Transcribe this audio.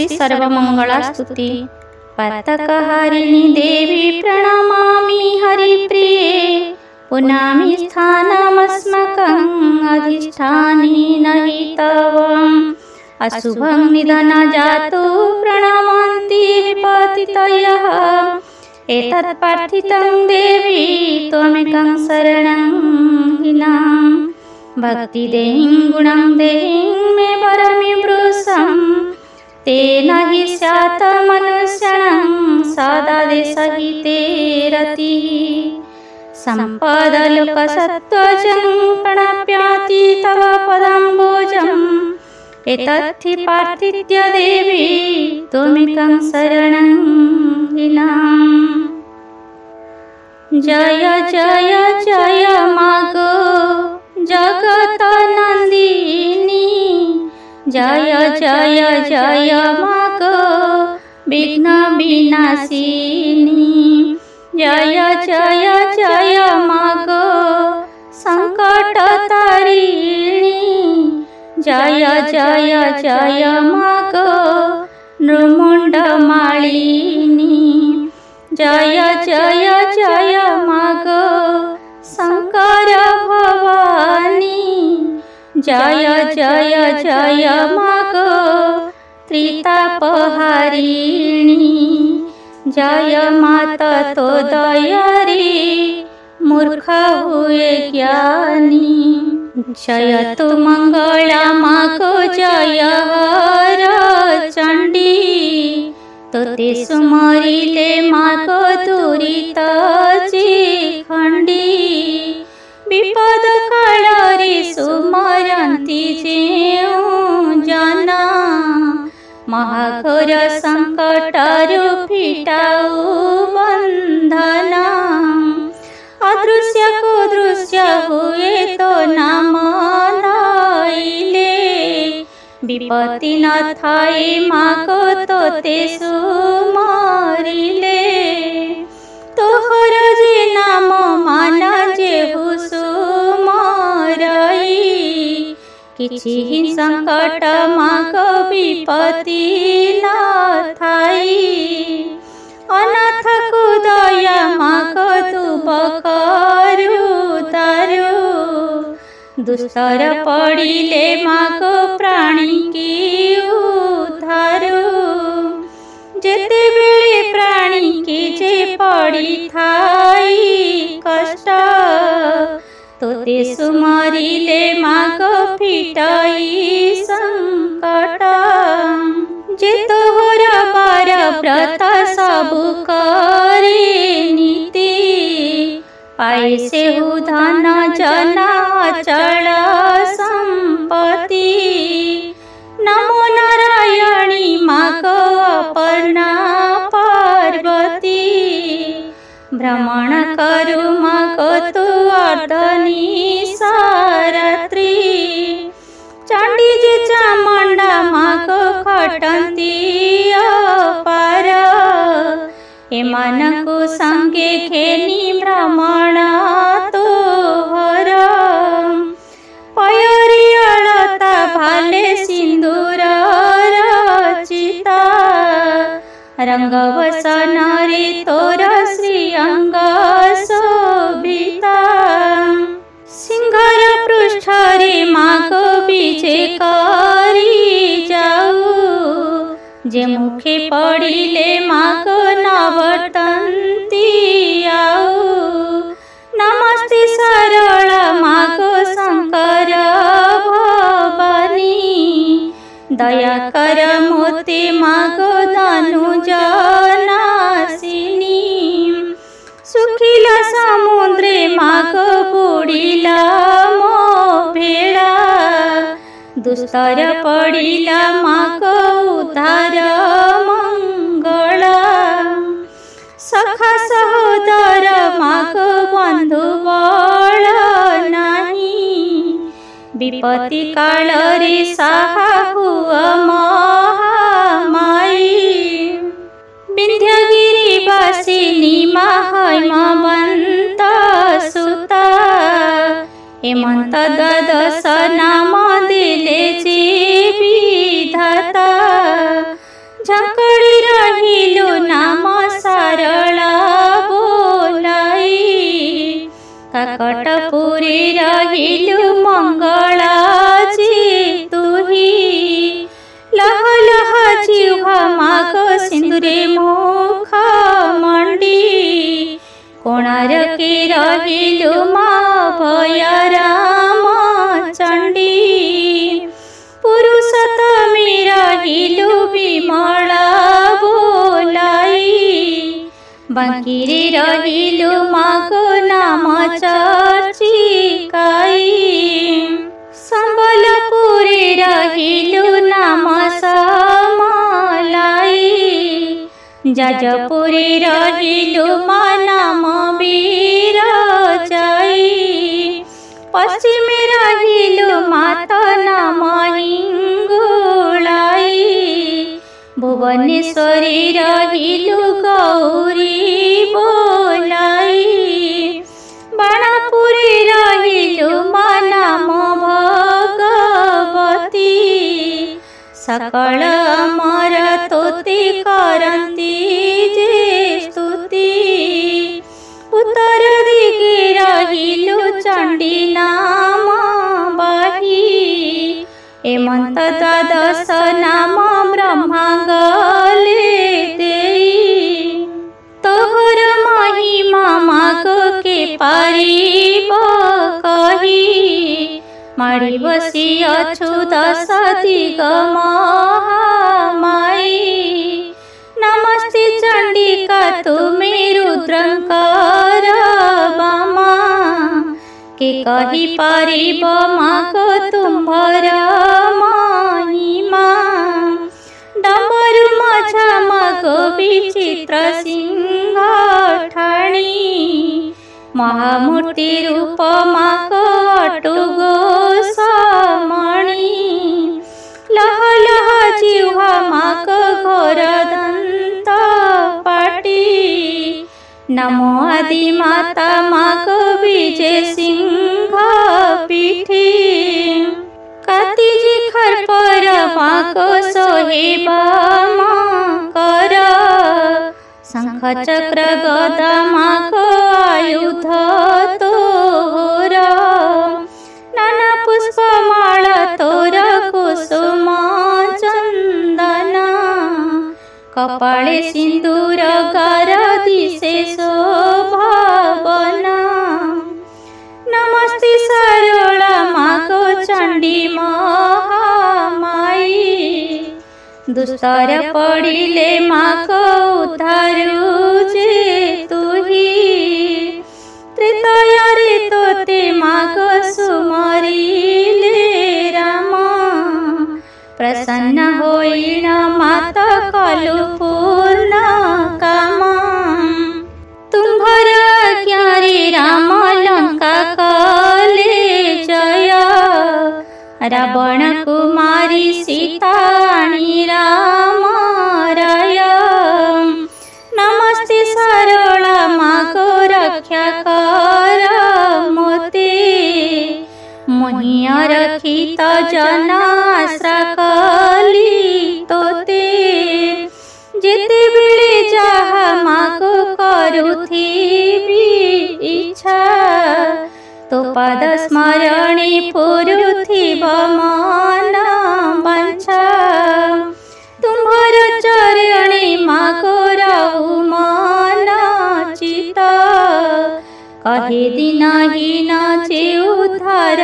श्री सर्वमंगला स्तुति। पतकहारिणी देवी प्रणमामि हरिप्रिये, पुनामि स्थानमस्मकं अधिष्ठानि नहि तव। अशुभं निधन जातो प्रणमन्ति विपतितयः, एतत् प्रार्थितं देवी त्वमेकं शरणं हीनाम्। भक्ति देहिं गुणं देहिं मे वरमि वृषं, तेन हि स्यात् मनुष्याणां सदा देशहिते रतिः। सम्पदलोकसत्त्वजं प्रणप्याति तव पदाम्बोजम्, एतद्धि प्रार्थित्य देवी त्वमेकं शरणं हीनाम्। जय जय जय मागो जगतनन्दिनी, जय जय जय मागो विघ्न विनाशिनी। जय जय जय मागो संकटतारिणी, जय जय जय मागो नृमुण्डमालिनी। जय जय जय मागो शंकर भवानी, जय जय जय मागो त्रितापहारिणी। जय माता तो दयारी मूर्ख हुए ज्ञानी। जय तु मंगला मागो जय हर चंडी, तोते सुमरिले मागो दुरित खंडी। विपद कालरे सुमरंती जेउ जना, महाघोर संकटरु फिटाऊ बंधना। अदृश्य को दृश्य हुए तो नाम लइले, विपत्ति न थाए मागो तोते सुमरिले। तोहर जे नाम मान जेहु सुमरई, किछि ही संकट मागो विपत्ति न थाई। अनाथ को दया मागो तू बकरु तारु, दुस्तर पड़िले मागो प्राणी की उद्धारु। जेते बेले प्राणी की जे पड़ी थाई कष्ट, तोते सुमरिले मागो फिटाई संकट। जे तोहर बार व्रत सबु करे नीति, पाए सेहु धन जना अचल संपत्ति। नमो नारायणी मागो अपर्णा पार्वती, भ्रमण करु मागो तु अर्धनिशरात्रि। चंडी जे चामुंडा मागो खटंती अपार, एमानकु संगे खेनी भ्रमण तोहर। पयरी अलता भाले सिंदूर रचिता, रंगवसन रे तोर श्रीअंग शोभिता। सिंहर पृष्ठ रे मागो विजे करी जाऊ, जे मुखे पड़िले मागो नवर्तन्ती आऊ। नमस्ते सरल मागो शंकर भवानी, दया कर मोते मागो धनुजनाशिनी। सुखिला समुद्रे मागो बुड़िला मो भेड़ा, दुस्तर पड़िला मागो उद्धार मंगला। सखा सहोदर मागो बंधु बल नाही, विपत्ति काल रे साहा हुआ महामाई। विंध्यगिरि वासिनी महिमवंत सुता, हेमंत द्वादश नाम दिले जे विधाता। सकट पुरी रहिलु मंगला जी तुही लह लह जिह्वा माग सिंदूरे मुख मंडी कोणार्के रहिलु मा भय राम चंडी पुरुषोत्तमी रहिलु विमला बोलाई बांकीरे रहिलु मागो नाम चर्चिकाई संबलपुरे रहिलु नाम समलाई जाजपुरे रहिलु मा नाम बिरजाई पश्चिमे रहिलु माता नाम हिंगुलाई भुवनेश्वरी रहिलु गौरी बोलाई बाणापुरी रहिलु मा नाम भगवती सकल अमर तोते करंती जे स्तुति उत्तर दिगे रहिलु चंडी नाम बाही हेमंत द्वादश नाम ब्रह्मा गले देई तोहर महिमा माग के पारिब कही माड़ी बसी अछु दश दिग महामाई नमस्ते चंडिका तुमे रुद्रंकर बामा के कही पारिब माग तुम्भर महिमा डमरु मझा मग विचित्र सिंह ठाणी महामूर्ति रूप माग अटु गोसामणि लह लह जिह्वा माग घोर दंत पाटी नमो आदि माता माग विजय सिंह पीठी कातिजी खरपर माग सोहेबा कर शंख चक्र गदा माग आयुध तोर नाना पुष्प माला तोर कुसुम चंदन कपाळे सिंदूर गार दिशे शोभावन नमस्ते सरला मागो चंडी महामाई दुस्तर पड़िले मागो उद्धारु जे तुही त्रेतयारे तोते मागो सुमरिले राम प्रसन्न होइण माता कलु पूर्ण काम तुम्भर आज्ञारे राम लंका कले जय रावण कुमारी सीताणी राम राय नमस्ते सरला मागो रक्षा कर मोते मोहिया रखित जन आश्रा कली तोते जेते बेले जहा मागो करुथिबी इच्छा तो पद स्मरणे पुरुथिब मन वांछा तुम्भर चरणे मागो रहु मन चित कहे दिनहीन जे उद्धार